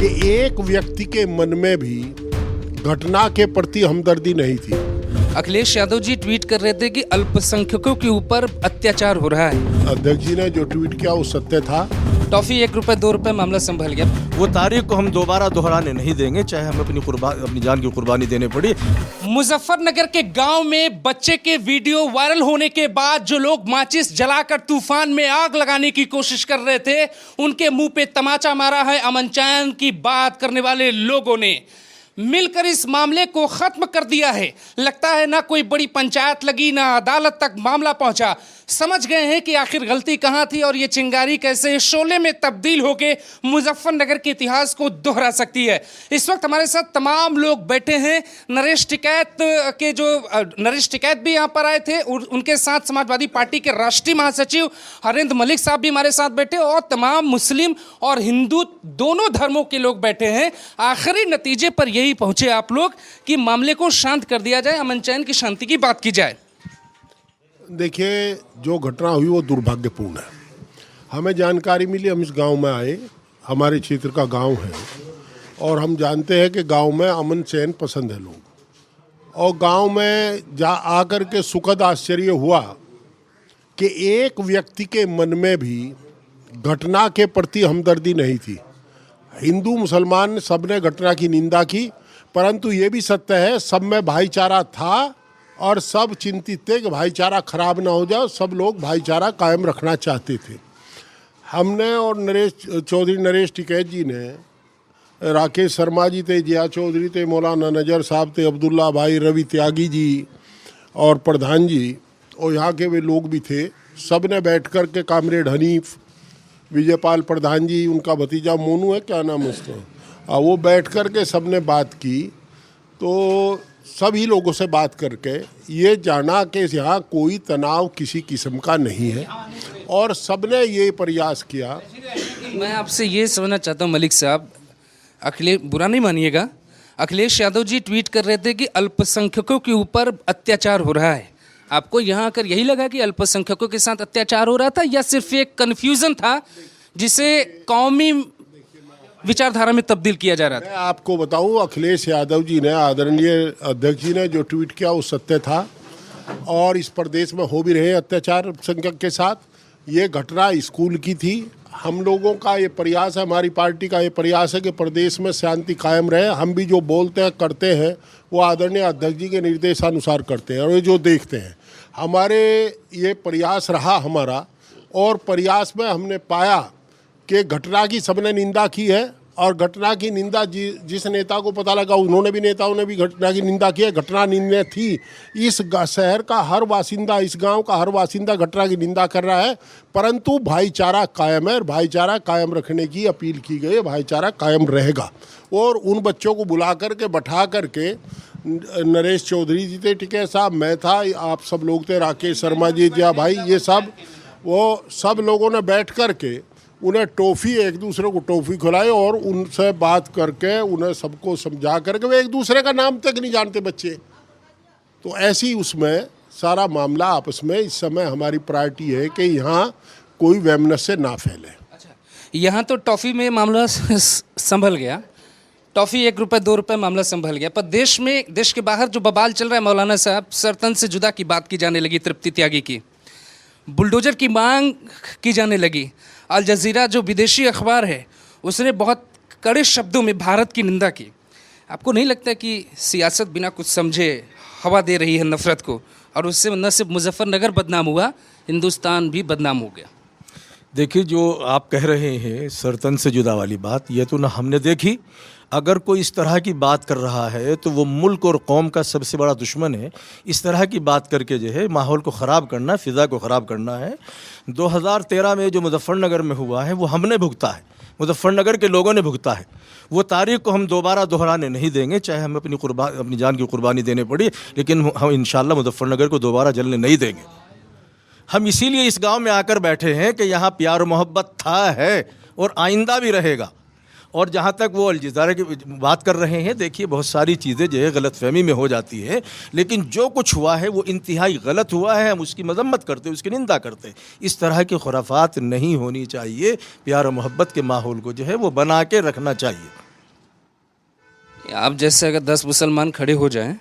कि एक व्यक्ति के मन में भी घटना के प्रति हमदर्दी नहीं थी। अखिलेश यादव जी ट्वीट कर रहे थे कि अल्पसंख्यकों के ऊपर अत्याचार हो रहा है। अध्यक्ष जी ने जो ट्वीट किया वो सत्य था। टॉफी 1 रुपए 2 रुपए मामला संभल गया। वो तारीख को हम दोबारा दोहराने नहीं देंगे, चाहे हमें अपनी जान की कुर्बानी देने पड़ी। मुजफ्फरनगर के गांव में बच्चे के वीडियो वायरल होने के बाद जो लोग माचिस जलाकर तूफान में आग लगाने की कोशिश कर रहे थे, उनके मुंह पे तमाचा मारा है अमन चैन की बात करने वाले लोगों ने। मिलकर इस मामले को खत्म कर दिया है। लगता है ना कोई बड़ी पंचायत लगी, ना अदालत तक मामला पहुंचा। समझ गए हैं कि आखिर गलती कहां थी और ये चिंगारी कैसे शोले में तब्दील होकर मुजफ्फरनगर के इतिहास को दोहरा सकती है। इस वक्त हमारे साथ तमाम लोग बैठे हैं। नरेश टिकैत भी यहां पर आए थे, उनके साथ समाजवादी पार्टी के राष्ट्रीय महासचिव हरेंद्र मलिक साहब भी हमारे साथ बैठे और तमाम मुस्लिम और हिंदू दोनों धर्मों के लोग बैठे हैं। आखिरी नतीजे पर यही पहुंचे आप लोग कि मामले को शांत कर दिया जाए, अमन चैन की शांति की बात की जाए। देखिए, जो घटना हुई वो दुर्भाग्यपूर्ण है। हमें जानकारी मिली, हम इस गांव में आए, हमारे क्षेत्र का गांव है और हम जानते हैं कि गांव में अमन चैन पसंद है लोग। और गांव में आकर के सुखद आश्चर्य हुआ कि एक व्यक्ति के मन में भी घटना के प्रति हमदर्दी नहीं थी। हिंदू मुसलमान सबने घटना की निंदा की, परंतु ये भी सत्य है सब में भाईचारा था और सब चिंतित थे कि भाईचारा खराब ना हो जाए। सब लोग भाईचारा कायम रखना चाहते थे। हमने और नरेश टिकैत जी ने, राकेश शर्मा जी थे, जिया चौधरी थे, मौलाना नजर साहब थे, अब्दुल्ला भाई, रवि त्यागी जी और प्रधान जी और यहाँ के वे लोग भी थे। सब ने बैठ कर के कामरेड हनीफ, विजयपाल प्रधान जी, उनका भतीजा मोनू है, क्या नाम है उसका, वो बैठ कर के सब ने बात की। तो सभी लोगों से बात करके ये जाना कि यहाँ कोई तनाव किसी किस्म का नहीं है और सबने ये प्रयास किया। मैं आपसे ये समझना चाहता हूँ मलिक साहब, बुरा नहीं मानिएगा, अखिलेश यादव जी ट्वीट कर रहे थे कि अल्पसंख्यकों के ऊपर अत्याचार हो रहा है। आपको यहाँ आकर यही लगा कि अल्पसंख्यकों के साथ अत्याचार हो रहा था या सिर्फ एक कन्फ्यूजन था जिसे कौमी विचारधारा में तब्दील किया जा रहा था? मैं आपको बताऊं, अखिलेश यादव जी ने, आदरणीय अध्यक्ष जी ने जो ट्वीट किया वो सत्य था और इस प्रदेश में हो भी रहे अत्याचार अल्पसंख्यक के साथ। ये घटना स्कूल की थी। हम लोगों का ये प्रयास है, हमारी पार्टी का ये प्रयास है कि प्रदेश में शांति कायम रहे। हम भी जो बोलते हैं करते हैं वो आदरणीय अध्यक्ष जी के निर्देशानुसार करते हैं और ये जो देखते हैं हमारे ये प्रयास रहा हमारा। और प्रयास में हमने पाया कि घटना की सबने निंदा की है और घटना की निंदा जिस नेता को पता लगा नेताओं ने भी घटना की निंदा की है। घटना निंदा थी। इस शहर का हर वासिंदा, इस गांव का हर वासिंदा घटना की निंदा कर रहा है, परंतु भाईचारा कायम है और भाईचारा कायम रखने की अपील की गई है। भाईचारा कायम रहेगा। और उन बच्चों को बुला करके बैठा करके, नरेश चौधरी जी थे, टिकैत साहब, मैं था, आप सब लोग थे, राकेश शर्मा जी, जिया भाई, ये सब लोगों ने बैठ करके उन्हें टॉफ़ी, एक दूसरे को टॉफ़ी खिलाई और उनसे बात करके उन्हें सबको समझा करके, वे एक दूसरे का नाम तक नहीं जानते बच्चे। तो ऐसी उसमें सारा मामला आपस में इस समय हमारी प्रायोरिटी है कि यहाँ कोई वैमनस्य ना फैले। अच्छा, यहाँ तो टॉफ़ी में मामला संभल गया, टॉफ़ी 1 रुपए 2 रुपए मामला संभल गया, पर देश के बाहर जो बवाल चल रहा है मौलाना साहब, सरतन से जुदा की बात की जाने लगी, तृप्ति त्यागी की, बुलडोजर की मांग की जाने लगी। अल जज़ीरा जो विदेशी अखबार है उसने बहुत कड़े शब्दों में भारत की निंदा की। आपको नहीं लगता कि सियासत बिना कुछ समझे हवा दे रही है नफ़रत को और उससे न सिर्फ मुजफ्फरनगर बदनाम हुआ, हिंदुस्तान भी बदनाम हो गया? देखिए, जो आप कह रहे हैं सरतन से जुदा वाली बात, ये तो ना हमने देखी। अगर कोई इस तरह की बात कर रहा है तो वो मुल्क और कौम का सबसे बड़ा दुश्मन है। इस तरह की बात करके जो है माहौल को ख़राब करना, फ़िज़ा को ख़राब करना है। 2013 में जो मुजफ्फरनगर में हुआ है वो हमने भुगता है, मुजफ्फरनगर के लोगों ने भुगता है। वो तारीख को हम दोबारा दोहराने नहीं देंगे, चाहे हमें अपनी जान की कुर्बानी देने पड़ी, लेकिन हम इंशाअल्लाह मुजफ्फरनगर को दोबारा जलने नहीं देंगे। हम इसीलिए इस गाँव में आकर बैठे हैं कि यहाँ प्यार मोहब्बत था, है और आइंदा भी रहेगा। और जहाँ तक वो अल जज़ीरा की बात कर रहे हैं, देखिए बहुत सारी चीज़ें जो है गलतफहमी में हो जाती है, लेकिन जो कुछ हुआ है वो इंतहाई गलत हुआ है। हम उसकी मजम्मत करते, उसकी निंदा करते। इस तरह की खुराफात नहीं होनी चाहिए। प्यार और मोहब्बत के माहौल को जो है वो बना के रखना चाहिए। आप जैसे अगर 10 मुसलमान खड़े हो जाएं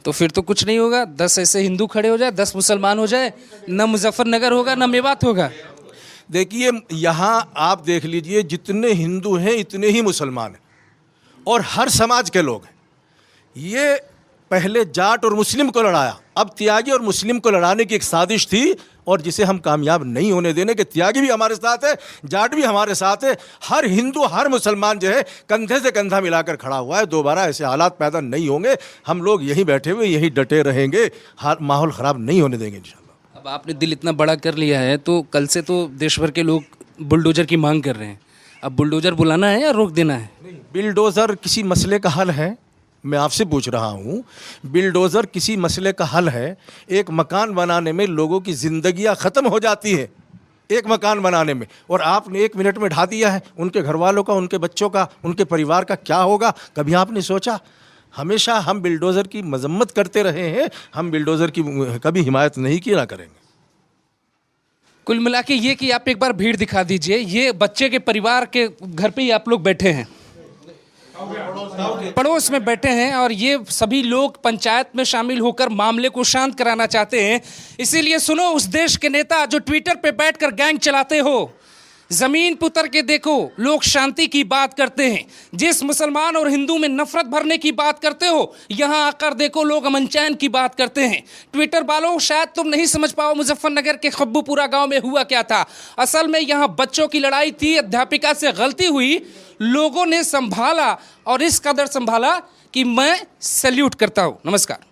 तो फिर तो कुछ नहीं होगा, 10 ऐसे हिंदू खड़े हो जाए, 10 मुसलमान हो जाए, न मुजफ्फरनगर होगा न मेवात होगा। देखिए यहाँ आप देख लीजिए, जितने हिंदू हैं इतने ही मुसलमान हैं और हर समाज के लोग हैं। ये पहले जाट और मुस्लिम को लड़ाया, अब त्यागी और मुस्लिम को लड़ाने की एक साजिश थी और जिसे हम कामयाब नहीं होने देने के। त्यागी भी हमारे साथ है, जाट भी हमारे साथ है, हर हिंदू हर मुसलमान जो है कंधे से कंधा मिलाकर खड़ा हुआ है। दोबारा ऐसे हालात पैदा नहीं होंगे, हम लोग यहीं बैठे हुए यहीं डटे रहेंगे, माहौल ख़राब नहीं होने देंगे इंशाल्लाह। अब आपने दिल इतना बड़ा कर लिया है तो कल से तो देश भर के लोग बुलडोजर की मांग कर रहे हैं, अब बुलडोजर बुलाना है या रोक देना है? बिलडोज़र किसी मसले का हल है? मैं आपसे पूछ रहा हूँ, बिलडोज़र किसी मसले का हल है? एक मकान बनाने में लोगों की ज़िंदगियाँ ख़त्म हो जाती हैं, एक मकान बनाने में, और आपने 1 मिनट में ढा दिया है। उनके घर वालों का, उनके बच्चों का, उनके परिवार का क्या होगा? कभी आपने सोचा? हमेशा हम बिलडोज़र की मजम्मत करते रहे हैं, हम बिलडोज़र की कभी हिमायत नहीं की, ना करेंगे। कुल मिला के ये कि आप एक बार भीड़ दिखा दीजिए, ये बच्चे के परिवार के घर पे ही आप लोग बैठे हैं, पड़ोस में बैठे हैं, और ये सभी लोग पंचायत में शामिल होकर मामले को शांत कराना चाहते हैं। इसीलिए सुनो उस देश के नेता जो ट्विटर पे बैठकर गैंग चलाते हो, जमीन पर उतर के देखो, लोग शांति की बात करते हैं। जिस मुसलमान और हिंदू में नफरत भरने की बात करते हो, यहाँ आकर देखो लोग अमन चैन की बात करते हैं। ट्विटर वालों, शायद तुम नहीं समझ पाओ मुजफ्फरनगर के खब्बूपुरा गांव में हुआ क्या था। असल में यहाँ बच्चों की लड़ाई थी, अध्यापिका से गलती हुई, लोगों ने संभाला और इस कदर संभाला कि मैं सैल्यूट करता हूँ। नमस्कार।